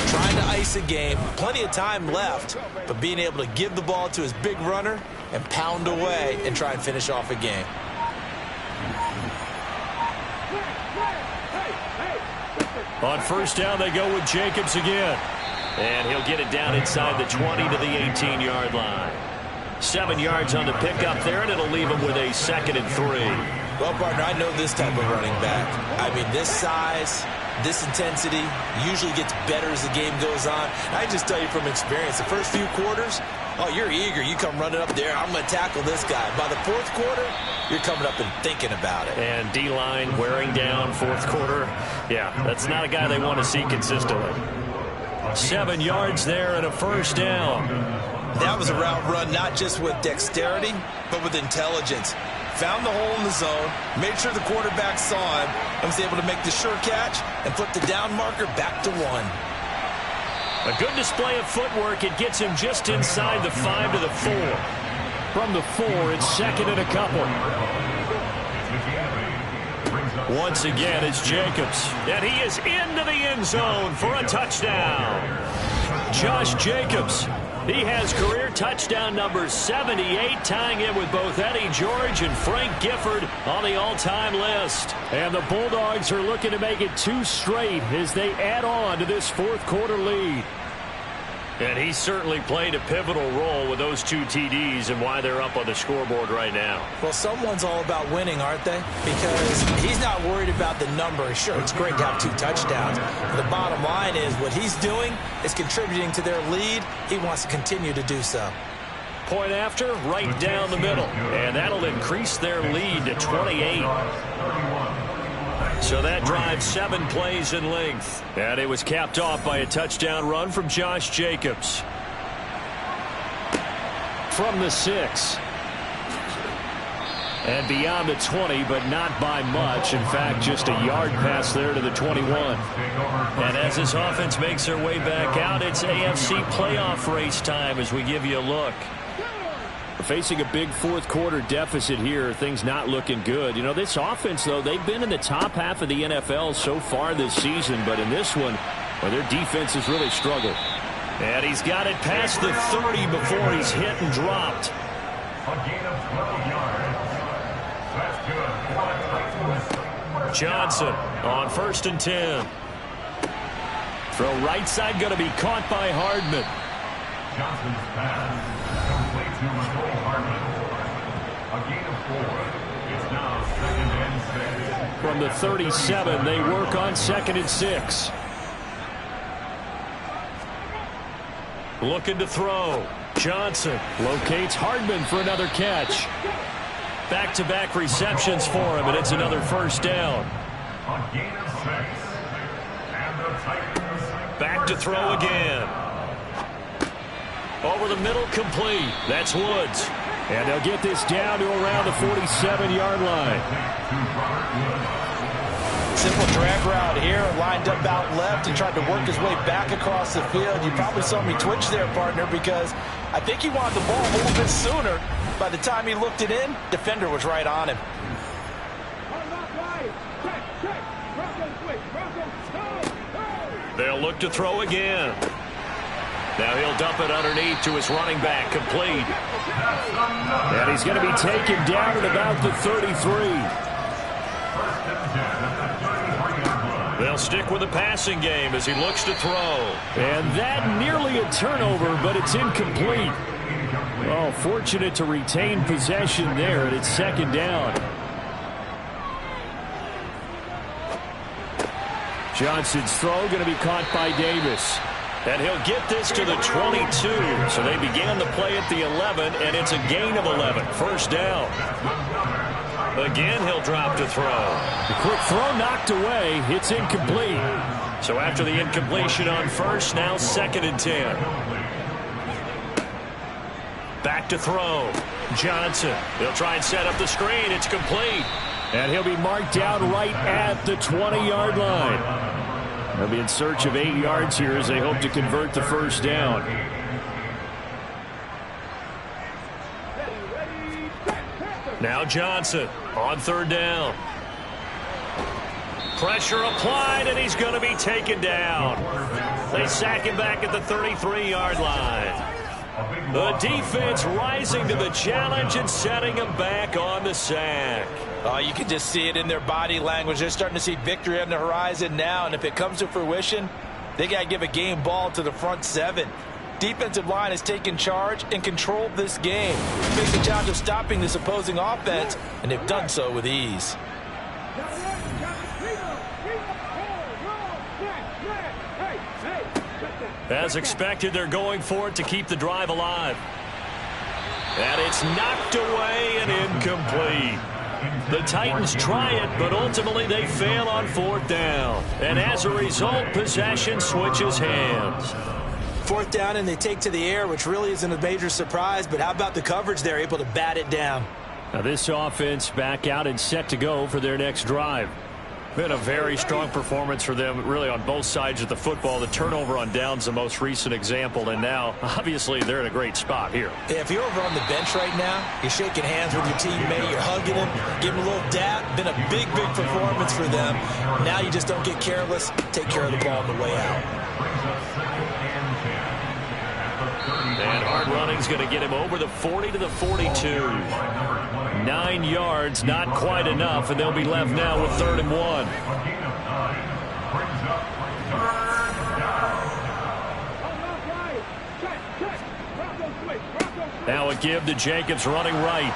[SPEAKER 3] Trying to ice a game, plenty of time left, but being able to give the ball to his big runner and pound away and try and finish off a game.
[SPEAKER 2] On 1st down, they go with Jacobs again. And he'll get it down inside the 20 to the 18-yard line. 7 yards on the pickup there, and it'll leave him with a 2nd and 3.
[SPEAKER 3] Well, partner, I know this type of running back. I mean, this size, this intensity usually gets better as the game goes on. I just tell you from experience, the first few quarters, oh, you're eager. You come running up there. I'm going to tackle this guy. By the fourth quarter, you're coming up and thinking about it.
[SPEAKER 2] And D-line wearing down fourth quarter. Yeah, that's not a guy they want to see consistently. 7 yards there and a 1st down.
[SPEAKER 3] That was a route run not just with dexterity, but with intelligence. Found the hole in the zone, made sure the quarterback saw him, and was able to make the sure catch and flip the down marker back to 1.
[SPEAKER 2] A good display of footwork. It gets him just inside the 5 to the 4. From the 4, it's 2nd and a couple. Once again, it's Jacobs. And he is into the end zone for a touchdown. Josh Jacobs. He has career touchdown number 78, tying it with both Eddie George and Frank Gifford on the all-time list. And the Bulldogs are looking to make it 2 straight as they add on to this fourth quarter lead. And he certainly played a pivotal role with those 2 TDs and why they're up on the scoreboard right now.
[SPEAKER 3] Well, someone's all about winning, aren't they? Because he's not worried about the number. Sure, it's great to have 2 touchdowns. The bottom line is what he's doing is contributing to their lead. He wants to continue to do so.
[SPEAKER 2] Point after, right down the middle. And that'll increase their lead to 28. So that drive 7 plays in length. And it was capped off by a touchdown run from Josh Jacobs. From the 6. And beyond the 20, but not by much. In fact, just a yard pass there to the 21. And as this offense makes their way back out, it's AFC playoff race time as we give you a look. Facing a big fourth quarter deficit here, things not looking good. You know, this offense, though, they've been in the top half of the NFL so far this season, but in this one, well, their defense has really struggled. And he's got it past the 30 before he's hit and dropped.
[SPEAKER 5] A gain of 12 yards. That's good.
[SPEAKER 2] Johnson on 1st and 10. Throw right side going to be caught by Hardman.
[SPEAKER 5] Johnson's pass. completes number 12, Hartman. A gain of 4. It's now 2nd and 6.
[SPEAKER 2] From the 37, they work on 2nd and 6. Looking to throw. Johnson locates Hardman for another catch. Back-to-back receptions for him, and it's another first down.
[SPEAKER 5] A gain of 6. And the Titans.
[SPEAKER 2] Back to throw again. Over the middle, complete. That's Woods. And they'll get this down to around the 47-yard line.
[SPEAKER 3] Simple drag route here, lined up out left and tried to work his way back across the field. You probably saw me twitch there, partner, because I think he wanted the ball a little bit sooner. By the time he looked it in, defender was right on him.
[SPEAKER 2] They'll look to throw again. Now he'll dump it underneath to his running back, complete. And he's going to be taken down at about the 33. They'll stick with the passing game as he looks to throw. And that nearly a turnover, but it's incomplete. Oh, fortunate to retain possession there, and it's 2nd down. Johnson's throw going to be caught by Davis. And he'll get this to the 22. So they began the play at the 11, and it's a gain of 11. First down. Again, he'll drop to throw. The quick throw knocked away. It's incomplete. So after the incompletion on first, now 2nd and 10. Back to throw. Johnson. He'll try and set up the screen. It's complete. And he'll be marked down right at the 20-yard line. They'll be in search of 8 yards here as they hope to convert the first down. Now Johnson on 3rd down. Pressure applied, and he's going to be taken down. They sack him back at the 33-yard line. The defense rising to the challenge and setting him back on the sack.
[SPEAKER 3] Oh, you can just see it in their body language. They're starting to see victory on the horizon now, and if it comes to fruition, they got to give a game ball to the front 7. Defensive line has taken charge and controlled this game. Face the challenge of stopping this opposing offense, and they've done so with ease.
[SPEAKER 2] As expected, they're going for it to keep the drive alive. And it's knocked away and incomplete. The Titans try it, but ultimately they fail on 4th down. And as a result, possession switches hands.
[SPEAKER 3] 4th down, and they take to the air, which really isn't a major surprise, but how about the coverage? They're able to bat it down.
[SPEAKER 2] Now this offense back out and set to go for their next drive. Been a very strong performance for them, really, on both sides of the football. The turnover on downs, the most recent example, and now, obviously, they're in a great spot here.
[SPEAKER 3] Yeah, if you're over on the bench right now, you're shaking hands with your teammate, you're hugging him, giving him a little dap. Been a big, big performance for them. Now you just don't get careless. Take care of the ball on the way out.
[SPEAKER 2] And hard running's going to get him over the 40 to the 42. 9 yards, not quite enough, and they'll be left now with 3rd and 1. Now a give to Jacobs running right.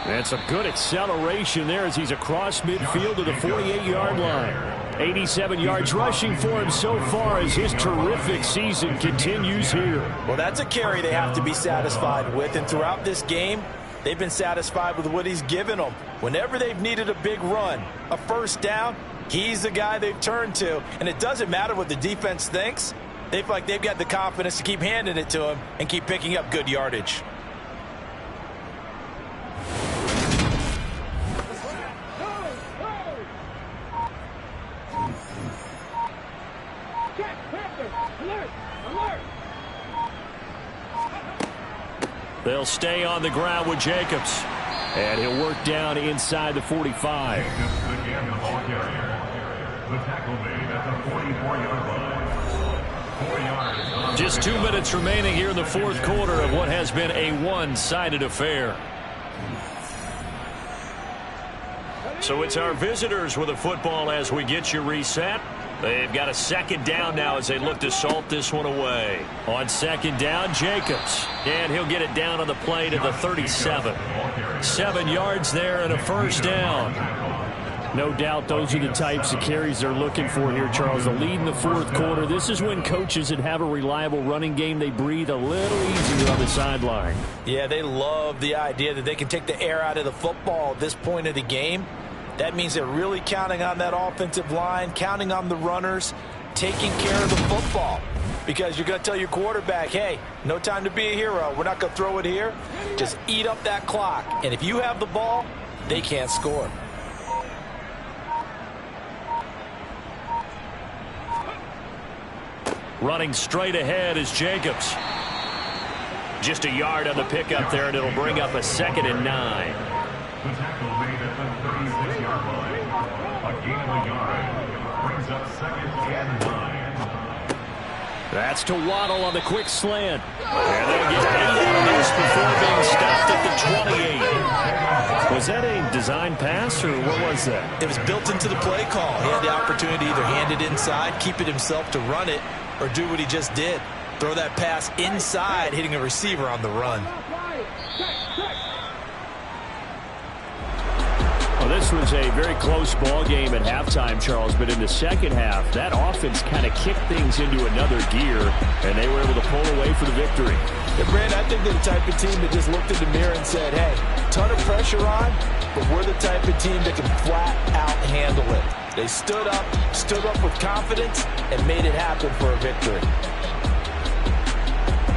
[SPEAKER 2] And some good acceleration there as he's across midfield to the 48-yard line. 87 yards rushing for him so far as his terrific season continues here.
[SPEAKER 3] Well, that's a carry they have to be satisfied with, and throughout this game, they've been satisfied with what he's given them. Whenever they've needed a big run, a first down, he's the guy they've turned to. And it doesn't matter what the defense thinks. They feel like they've got the confidence to keep handing it to him and keep picking up good yardage.
[SPEAKER 2] They'll stay on the ground with Jacobs. And he'll work down inside the 45.
[SPEAKER 5] Again, the ball carrier. The tackle made at the 44-yard line. 4 yards.
[SPEAKER 2] Just 2 minutes remaining here in the 4th quarter of what has been a one-sided affair. So it's our visitors with the football as we get you reset. They've got a second down now as they look to salt this one away. On second down, Jacobs. And he'll get it down on the play to the 37. 7 yards there and a first down.
[SPEAKER 4] No doubt those are the types of carries they're looking for here, Charles. The lead in the fourth quarter. This is when coaches that have a reliable running game, they breathe a little easier on the sideline.
[SPEAKER 3] Yeah, they love the idea that they can take the air out of the football at this point of the game. That means they're really counting on that offensive line, counting on the runners, taking care of the football. Because you're going to tell your quarterback, hey, no time to be a hero. We're not going to throw it here. Just eat up that clock. And if you have the ball, they can't score.
[SPEAKER 2] Running straight ahead is Jacobs. Just a yard on the pickup there, and it'll bring up a 2nd and 9.
[SPEAKER 5] The tackle made at the 36-yard line. A gain of a yard brings up 2nd and 9.
[SPEAKER 2] That's to Waddle on the quick slant. And they'll get 8 out of this before being stopped at the 28.
[SPEAKER 4] Was that a design pass, or what was that?
[SPEAKER 3] It was built into the play call. He had the opportunity to either hand it inside, keep it himself to run it, or do what he just did. Throw that pass inside, hitting a receiver on the run.
[SPEAKER 4] Well, this was a very close ball game at halftime, Charles, but in the second half, that offense kind of kicked things into another gear, and they were able to pull away for the victory.
[SPEAKER 3] And Brand, I think they're the type of team that just looked in the mirror and said, hey, ton of pressure on, but we're the type of team that can flat out handle it. They stood up with confidence, and made it happen for a victory.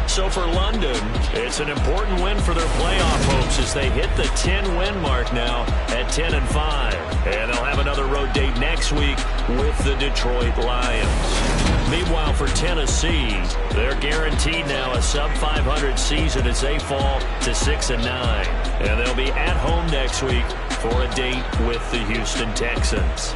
[SPEAKER 2] So for London, it's an important win for their playoff hopes as they hit the 10-win mark now at 10-5. And they'll have another road date next week with the Detroit Lions. Meanwhile, for Tennessee, they're guaranteed now a sub-500 season as they fall to 6-9. And they'll be at home next week for a date with the Houston Texans.